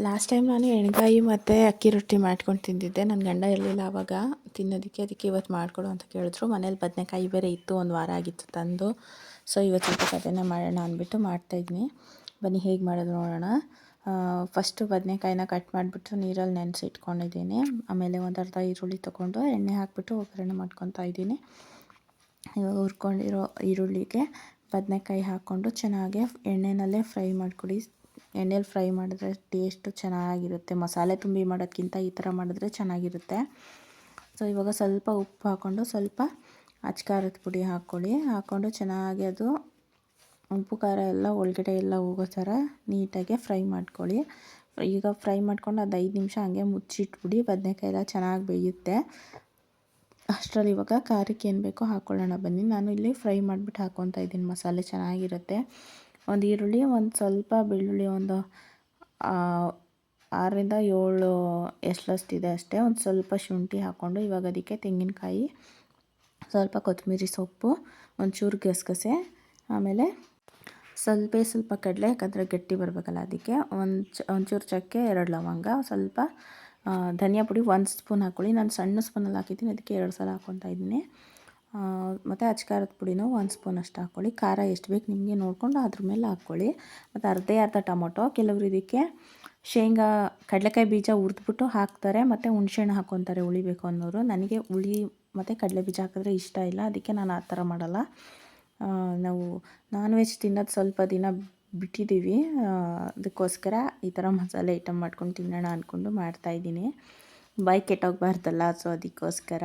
Last time ನಾನು ಎಣ್ಗಾಯಿ ಮತ್ತು ಅಕ್ಕಿ ರೊಟ್ಟಿ ಮಾಡ್ಕೊಂಡು ತಿಂದಿದ್ದೆ. ನನ್ನ ಗಂಡ ಇರಲಿಲ್ಲ ಆವಾಗ ತಿನ್ನೋದಕ್ಕೆ. ಅದಕ್ಕೆ ಇವತ್ತು ಮಾಡಿಕೊಡು ಅಂತ ಕೇಳಿದ್ರು. ಮನೇಲಿ ಬದನೆಕಾಯಿ ಬೇರೆ ಇತ್ತು, ಒಂದು ವಾರ ಆಗಿತ್ತು ತಂದು. ಸೊ ಇವತ್ತು ಸ್ವಲ್ಪ ಅದನ್ನು ಮಾಡೋಣ ಅಂದ್ಬಿಟ್ಟು ಮಾಡ್ತಾಯಿದ್ದೀನಿ. ಬನ್ನಿ ಹೇಗೆ ಮಾಡೋದು ನೋಡೋಣ. ಫಸ್ಟು ಬದನೆಕಾಯಿನ ಕಟ್ ಮಾಡಿಬಿಟ್ಟು ನೀರಲ್ಲಿ ನೆನೆಸಿ ಇಟ್ಕೊಂಡಿದ್ದೀನಿ. ಆಮೇಲೆ ಒಂದು ಅರ್ಧ ಈರುಳ್ಳಿ ತೊಗೊಂಡು ಎಣ್ಣೆ ಹಾಕಿಬಿಟ್ಟು ಒಗ್ಗರಣೆ ಮಾಡ್ಕೊತಾ ಇದ್ದೀನಿ. ಇವಾಗ ಹುರ್ಕೊಂಡಿರೋ ಈರುಳ್ಳಿಗೆ ಬದನೆಕಾಯಿ ಹಾಕ್ಕೊಂಡು ಚೆನ್ನಾಗಿ ಎಣ್ಣೆಯಲ್ಲೇ ಫ್ರೈ ಮಾಡಿಕೊಡಿ. ಎಣ್ಣೆಲಿ ಫ್ರೈ ಮಾಡಿದ್ರೆ ಟೇಸ್ಟು ಚೆನ್ನಾಗಿರುತ್ತೆ. ಮಸಾಲೆ ತುಂಬಿ ಮಾಡೋದಕ್ಕಿಂತ ಈ ಥರ ಮಾಡಿದ್ರೆ ಚೆನ್ನಾಗಿರುತ್ತೆ. ಸೊ ಇವಾಗ ಸ್ವಲ್ಪ ಉಪ್ಪು ಹಾಕ್ಕೊಂಡು ಸ್ವಲ್ಪ ಅಚ್ಕಾರದ ಪುಡಿ ಹಾಕ್ಕೊಂಡು ಚೆನ್ನಾಗಿ ಅದು ಉಪ್ಪು ಖಾರ ಎಲ್ಲ ಒಳಗಡೆ ಎಲ್ಲ ಹೋಗೋ ಥರ ನೀಟಾಗಿ ಫ್ರೈ ಮಾಡ್ಕೊಳ್ಳಿ. ಈಗ ಫ್ರೈ ಮಾಡ್ಕೊಂಡು ಅದು 5 ನಿಮಿಷ ಹಂಗೆ ಮುಚ್ಚಿಟ್ಬಿಡಿ. ಬದನೆಕಾಯಿ ಎಲ್ಲ ಚೆನ್ನಾಗಿ ಬೇಯುತ್ತೆ. ಅಷ್ಟರಲ್ಲಿ ಇವಾಗ ಖಾರಕ್ಕೆ ಏನು ಬೇಕೋ ಹಾಕ್ಕೊಳ್ಳೋಣ ಬನ್ನಿ. ನಾನು ಇಲ್ಲಿ ಫ್ರೈ ಮಾಡಿಬಿಟ್ಟು ಹಾಕ್ಕೊತಾ ಇದ್ದೀನಿ. ಮಸಾಲೆ ಚೆನ್ನಾಗಿರುತ್ತೆ. ಒಂದು ಈರುಳ್ಳಿ, ಒಂದು ಸ್ವಲ್ಪ ಬೆಳ್ಳುಳ್ಳಿ, ಒಂದು 6ರಿಂದ 7 ಎಸ್ಳಷ್ಟಿದೆ ಅಷ್ಟೇ. ಒಂದು ಸ್ವಲ್ಪ ಶುಂಠಿ ಹಾಕ್ಕೊಂಡು ಇವಾಗ ಅದಕ್ಕೆ ತೆಂಗಿನಕಾಯಿ, ಸ್ವಲ್ಪ ಕೊತ್ತಂಬರಿ ಸೊಪ್ಪು, ಒಂಚೂರು ಗಸಗಸೆ, ಆಮೇಲೆ ಸ್ವಲ್ಪ ಕಡಲೆ, ಯಾಕಂದರೆ ಗಟ್ಟಿ ಬರಬೇಕಲ್ಲ ಅದಕ್ಕೆ. ಒಂಚೂರು ಚಕ್ಕೆ, 2 ಲವಂಗ, ಸ್ವಲ್ಪ ಧನಿಯಾ ಪುಡಿ 1 ಸ್ಪೂನ್ ಹಾಕ್ಕೊಳ್ಳಿ. ನಾನು ಸಣ್ಣ ಸ್ಪೂನಲ್ಲಿ ಹಾಕಿದ್ದೀನಿ, ಅದಕ್ಕೆ 2 ಸಲ ಹಾಕ್ಕೊತಾ ಇದ್ದೀನಿ. ಮತ್ತು ಅಚ್ಕಾರದ ಪುಡಿನೂ 1 ಸ್ಪೂನ್ ಅಷ್ಟು ಹಾಕ್ಕೊಳ್ಳಿ. ಖಾರ ಎಷ್ಟು ಬೇಕು ನಿಮಗೆ ನೋಡಿಕೊಂಡು ಅದ್ರ ಮೇಲೆ ಹಾಕ್ಕೊಳ್ಳಿ. ಮತ್ತು ಅರ್ಧ ಟೊಮೊಟೊ. ಕೆಲವರು ಇದಕ್ಕೆ ಶೇಂಗಾ, ಕಡಲೆಕಾಯಿ ಬೀಜ ಹುರಿದ್ಬಿಟ್ಟು ಹಾಕ್ತಾರೆ, ಮತ್ತು ಹುಣಸೆಹಣ್ಣು ಹಾಕ್ಕೊತಾರೆ ಉಳಿಬೇಕು ಅನ್ನೋರು. ನನಗೆ ಹುಳಿ ಮತ್ತು ಕಡಲೆ ಬೀಜ ಹಾಕಿದ್ರೆ ಇಷ್ಟ ಇಲ್ಲ, ಅದಕ್ಕೆ ನಾನು ಆ ಥರ ಮಾಡಲ್ಲ. ನಾವು ನಾನ್ ವೆಜ್ ತಿನ್ನೋದು ಸ್ವಲ್ಪ ದಿನ ಬಿಟ್ಟಿದ್ದೀವಿ, ಅದಕ್ಕೋಸ್ಕರ ಈ ಥರ ಮಸಾಲೆ ಐಟಮ್ ಮಾಡ್ಕೊಂಡು ತಿನ್ನೋಣ ಅಂದ್ಕೊಂಡು ಮಾಡ್ತಾಯಿದ್ದೀನಿ. ಬಾಯಿ ಕೆಟ್ಟೋಗಬಾರ್ದಲ್ಲ, ಸೊ ಅದಕ್ಕೋಸ್ಕರ.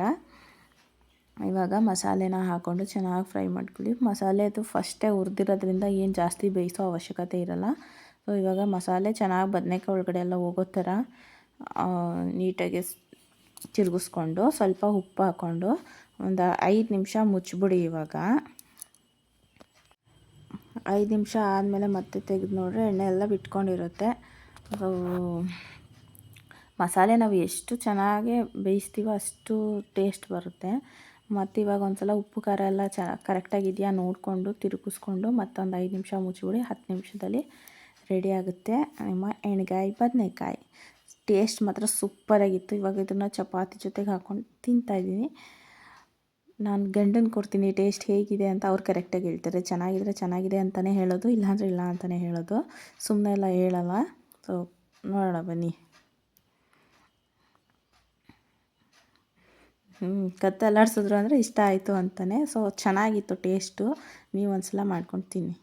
ಇವಾಗ ಮಸಾಲೆನ ಹಾಕ್ಕೊಂಡು ಚೆನ್ನಾಗಿ ಫ್ರೈ ಮಾಡ್ಕೊಳ್ಳಿ. ಮಸಾಲೆ ಅದು ಫಸ್ಟೇ ಹುರಿದಿರೋದ್ರಿಂದ ಏನು ಜಾಸ್ತಿ ಬೇಯಿಸೋ ಅವಶ್ಯಕತೆ ಇರೋಲ್ಲ. ಸೊ ಇವಾಗ ಮಸಾಲೆ ಚೆನ್ನಾಗಿ ಬದನೆಕಾಯಿ ಒಳಗಡೆ ಎಲ್ಲ ಹೋಗೋ ಥರ ನೀಟಾಗಿ ತಿರುಗಿಸ್ಕೊಂಡು ಸ್ವಲ್ಪ ಉಪ್ಪು ಹಾಕ್ಕೊಂಡು ಒಂದು 5 ನಿಮಿಷ ಮುಚ್ಚಿಬಿಡಿ. ಇವಾಗ 5 ನಿಮಿಷ ಆದಮೇಲೆ ಮತ್ತೆ ತೆಗೆದು ನೋಡ್ರೆ ಎಣ್ಣೆ ಎಲ್ಲ ಬಿಟ್ಕೊಂಡಿರುತ್ತೆ. ಮಸಾಲೆ ನಾವು ಎಷ್ಟು ಚೆನ್ನಾಗಿ ಬೇಯಿಸ್ತೀವೋ ಅಷ್ಟು ಟೇಸ್ಟ್ ಬರುತ್ತೆ. ಮತ್ತು ಇವಾಗ ಒಂದು ಸಲ ಉಪ್ಪು ಖಾರ ಎಲ್ಲ ಕರೆಕ್ಟಾಗಿದೆಯಾ ನೋಡಿಕೊಂಡು ತಿರುಗಿಸ್ಕೊಂಡು ಮತ್ತೊಂದು 5 ನಿಮಿಷ ಮುಚ್ಚಿಬಿಡಿ. 10 ನಿಮಿಷದಲ್ಲಿ ರೆಡಿ ಆಗುತ್ತೆ ನಿಮ್ಮ ಎಣ್ಗಾಯಿ ಬದನೆಕಾಯಿ. ಟೇಸ್ಟ್ ಮಾತ್ರ ಸೂಪರಾಗಿತ್ತು. ಇವಾಗ ಇದನ್ನು ಚಪಾತಿ ಜೊತೆಗೆ ಹಾಕ್ಕೊಂಡು ತಿಂತಾಯಿದ್ದೀನಿ. ನಾನು ಗಂಡನ ಕೊಡ್ತೀನಿ ಟೇಸ್ಟ್ ಹೇಗಿದೆ ಅಂತ. ಅವ್ರು ಕರೆಕ್ಟಾಗಿ ಹೇಳ್ತಾರೆ. ಚೆನ್ನಾಗಿದ್ರೆ ಚೆನ್ನಾಗಿದೆ ಅಂತಲೇ ಹೇಳೋದು, ಇಲ್ಲಾಂದರೆ ಇಲ್ಲ ಅಂತಲೇ ಹೇಳೋದು. ಸುಮ್ಮನೆ ಎಲ್ಲ ಹೇಳಲ್ಲ. ಸೊ ನೋಡೋಣ ಬನ್ನಿ. ಕತ್ತು ಅಲ್ಲಾಡಿಸಿದ್ರು ಅಂದರೆ ಇಷ್ಟ ಆಯಿತು ಅಂತಲೇ. ಸೊ ಚೆನ್ನಾಗಿತ್ತು ಟೇಸ್ಟು. ನೀವು ಒಂದು ಸಲ ಮಾಡ್ಕೊಂಡು ತಿನ್ನಿ.